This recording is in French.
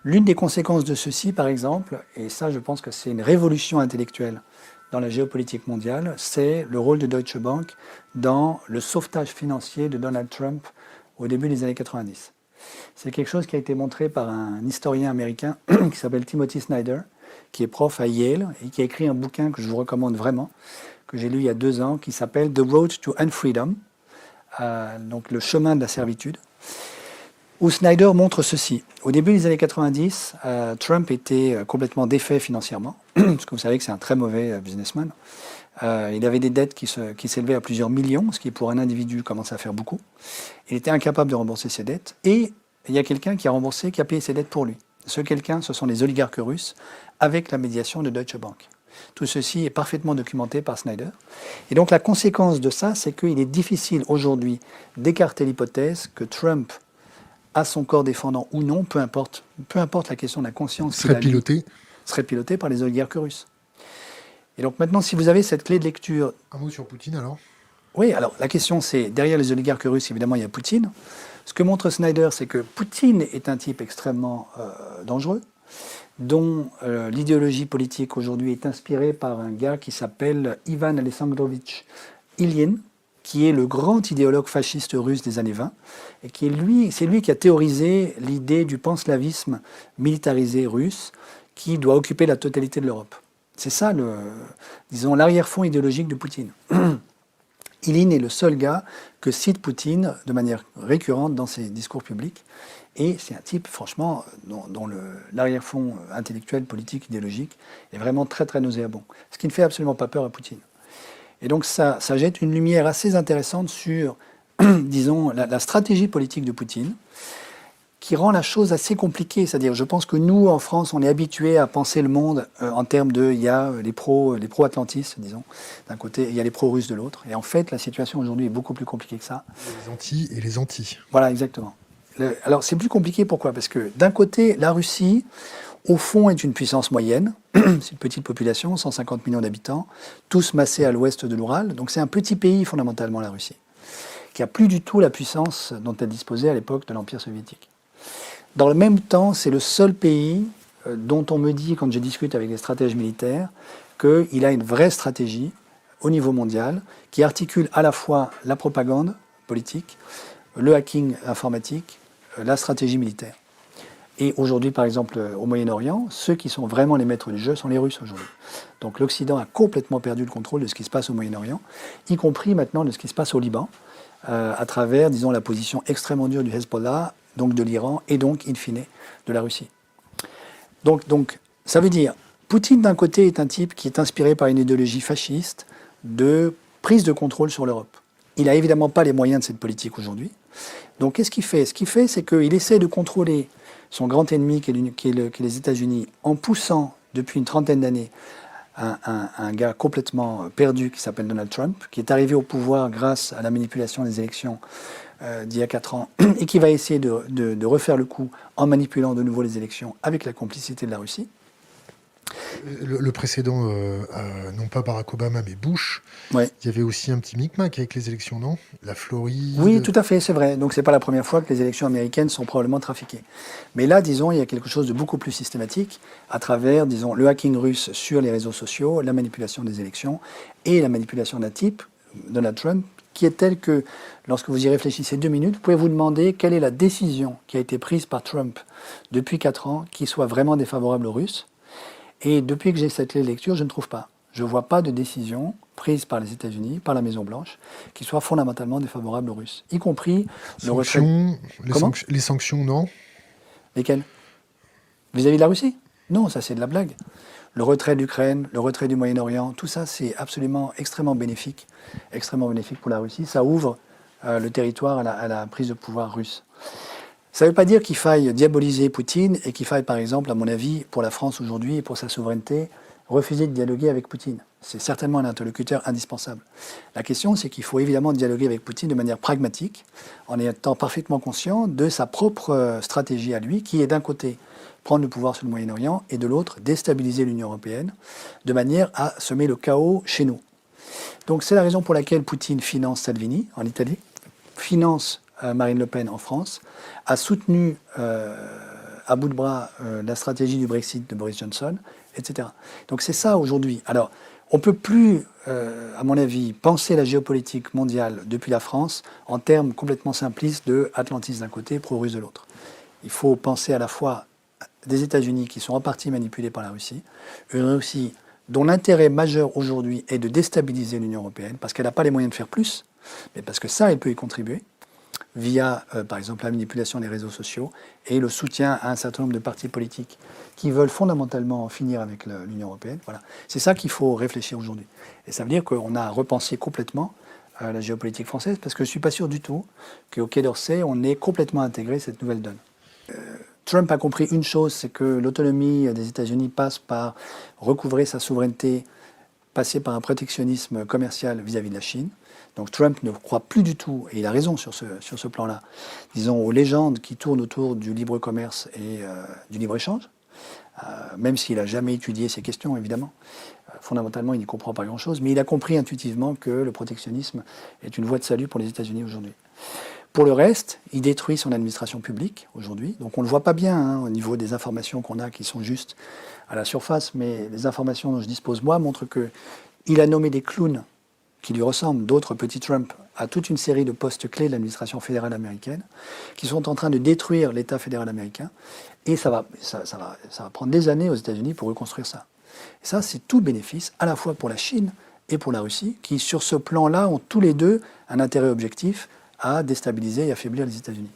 L'une des conséquences de ceci, par exemple, et ça je pense que c'est une révolution intellectuelle dans la géopolitique mondiale, c'est le rôle de Deutsche Bank dans le sauvetage financier de Donald Trump au début des années 90. C'est quelque chose qui a été montré par un historien américain qui s'appelle Timothy Snyder, qui est prof à Yale et qui a écrit un bouquin que je vous recommande vraiment, que j'ai lu il y a 2 ans, qui s'appelle The Road to Unfreedom, donc le chemin de la servitude, où Snyder montre ceci. Au début des années 90, Trump était complètement défait financièrement, parce que vous savez que c'est un très mauvais businessman. Il avait des dettes qui s'élevaient à plusieurs millions, ce qui pour un individu commence à faire beaucoup. Il était incapable de rembourser ses dettes, et il y a quelqu'un qui a payé ses dettes pour lui. Ce quelqu'un, ce sont les oligarques russes, avec la médiation de Deutsche Bank. Tout ceci est parfaitement documenté par Snyder. Et donc la conséquence de ça, c'est qu'il est difficile aujourd'hui d'écarter l'hypothèse que Trump à son corps défendant ou non, peu importe la question de la conscience qu'il a, serait piloté par les oligarques russes. Et donc maintenant, si vous avez cette clé de lecture... Un mot sur Poutine alors ? Oui, alors la question c'est, derrière les oligarques russes, évidemment, il y a Poutine. Ce que montre Snyder, c'est que Poutine est un type extrêmement dangereux, dont l'idéologie politique aujourd'hui est inspirée par un gars qui s'appelle Ivan Alexandrovitch Ilyin, qui est le grand idéologue fasciste russe des années 20, et c'est lui qui a théorisé l'idée du panslavisme militarisé russe qui doit occuper la totalité de l'Europe. C'est ça, l'arrière-fond idéologique de Poutine. Ilyin est le seul gars que cite Poutine de manière récurrente dans ses discours publics, et c'est un type, franchement, dont l'arrière-fond intellectuel, politique, idéologique est vraiment très, très nauséabond. Ce qui ne fait absolument pas peur à Poutine. Et donc ça jette une lumière assez intéressante sur, disons, la stratégie politique de Poutine, qui rend la chose assez compliquée. C'est-à-dire, je pense que nous, en France, on est habitués à penser le monde en termes de, il y a les pro-atlantistes, disons, d'un côté, et il y a les pro-russes de l'autre. Et en fait, la situation aujourd'hui est beaucoup plus compliquée que ça. Les anti et les anti. Voilà, exactement. Alors, c'est plus compliqué, pourquoi ? Parce que d'un côté, la Russie, au fond, est une puissance moyenne. C'est une petite population, 150 millions d'habitants, tous massés à l'ouest de l'Oural. Donc c'est un petit pays, fondamentalement, la Russie, qui n'a plus du tout la puissance dont elle disposait à l'époque de l'Empire soviétique. Dans le même temps, c'est le seul pays dont on me dit, quand je discute avec les stratèges militaires, qu'il a une vraie stratégie au niveau mondial qui articule à la fois la propagande politique, le hacking informatique, la stratégie militaire. Et aujourd'hui, par exemple, au Moyen-Orient, ceux qui sont vraiment les maîtres du jeu sont les Russes aujourd'hui. Donc l'Occident a complètement perdu le contrôle de ce qui se passe au Moyen-Orient, y compris maintenant de ce qui se passe au Liban, à travers, disons, la position extrêmement dure du Hezbollah, donc de l'Iran, et donc, in fine, de la Russie. Donc ça veut dire, Poutine, d'un côté, est un type qui est inspiré par une idéologie fasciste de prise de contrôle sur l'Europe. Il n'a évidemment pas les moyens de cette politique aujourd'hui. Donc qu'est-ce qu'il fait ? Ce qu'il fait, c'est qu'il essaie de contrôler son grand ennemi, qui est les États-Unis, en poussant depuis une trentaine d'années un gars complètement perdu qui s'appelle Donald Trump, qui est arrivé au pouvoir grâce à la manipulation des élections d'il y a 4 ans, et qui va essayer de refaire le coup en manipulant de nouveau les élections avec la complicité de la Russie. Le précédent, non pas Barack Obama, mais Bush, Ouais. il y avait aussi un petit micmac avec les élections, non ? La Floride... Oui, tout à fait, c'est vrai. Donc c'est pas la première fois que les élections américaines sont probablement trafiquées. Mais là, disons, il y a quelque chose de beaucoup plus systématique à travers, disons, le hacking russe sur les réseaux sociaux, la manipulation des élections et la manipulation d'un type, Donald Trump, qui est tel que, lorsque vous y réfléchissez 2 minutes, vous pouvez vous demander quelle est la décision qui a été prise par Trump depuis 4 ans qui soit vraiment défavorable aux Russes. Et depuis que j'ai cette clé de lecture, je ne trouve pas. Je ne vois pas de décision prise par les États-Unis, par la Maison-Blanche, qui soit fondamentalement défavorable aux Russes, y compris le retrait... Les sanctions, non ? Lesquelles ? Vis-à-vis de la Russie ? Non, ça c'est de la blague. Le retrait de l'Ukraine, le retrait du Moyen-Orient, tout ça c'est absolument extrêmement bénéfique pour la Russie. Ça ouvre le territoire à la prise de pouvoir russe. Ça ne veut pas dire qu'il faille diaboliser Poutine et qu'il faille, par exemple, à mon avis, pour la France aujourd'hui et pour sa souveraineté, refuser de dialoguer avec Poutine. C'est certainement un interlocuteur indispensable. La question, c'est qu'il faut évidemment dialoguer avec Poutine de manière pragmatique, en étant parfaitement conscient de sa propre stratégie à lui, qui est d'un côté prendre le pouvoir sur le Moyen-Orient et de l'autre déstabiliser l'Union européenne, de manière à semer le chaos chez nous. Donc c'est la raison pour laquelle Poutine finance Salvini en Italie, finance Marine Le Pen en France, a soutenu à bout de bras la stratégie du Brexit de Boris Johnson, etc. Donc c'est ça aujourd'hui. Alors, on ne peut plus, à mon avis, penser la géopolitique mondiale depuis la France en termes complètement simplistes de Atlantis d'un côté, pro-russe de l'autre. Il faut penser à la fois des États-Unis qui sont en partie manipulés par la Russie, une Russie dont l'intérêt majeur aujourd'hui est de déstabiliser l'Union européenne, parce qu'elle n'a pas les moyens de faire plus, mais parce que ça, elle peut y contribuer, via, par exemple, la manipulation des réseaux sociaux et le soutien à un certain nombre de partis politiques qui veulent fondamentalement en finir avec l'Union européenne. Voilà. C'est ça qu'il faut réfléchir aujourd'hui. Et ça veut dire qu'on a repensé complètement la géopolitique française, parce que je ne suis pas sûr du tout qu'au Quai d'Orsay, on ait complètement intégré cette nouvelle donne. Trump a compris une chose, c'est que l'autonomie des États-Unis passe par recouvrer sa souveraineté, passer par un protectionnisme commercial vis-à-vis de la Chine. Donc Trump ne croit plus du tout, et il a raison sur ce plan-là, disons, aux légendes qui tournent autour du libre commerce et du libre-échange, même s'il n'a jamais étudié ces questions, évidemment. Fondamentalement, il n'y comprend pas grand-chose, mais il a compris intuitivement que le protectionnisme est une voie de salut pour les États-Unis aujourd'hui. Pour le reste, il détruit son administration publique aujourd'hui. Donc on ne le voit pas bien au niveau des informations qu'on a qui sont juste à la surface, mais les informations dont je dispose moi montrent qu'il a nommé des clowns qui lui ressemblent, d'autres petits Trump, à toute une série de postes clés de l'administration fédérale américaine, qui sont en train de détruire l'État fédéral américain. Et ça va prendre des années aux États-Unis pour reconstruire ça. Et ça, c'est tout bénéfice, à la fois pour la Chine et pour la Russie, qui, sur ce plan-là, ont tous les deux un intérêt objectif à déstabiliser et affaiblir les États-Unis.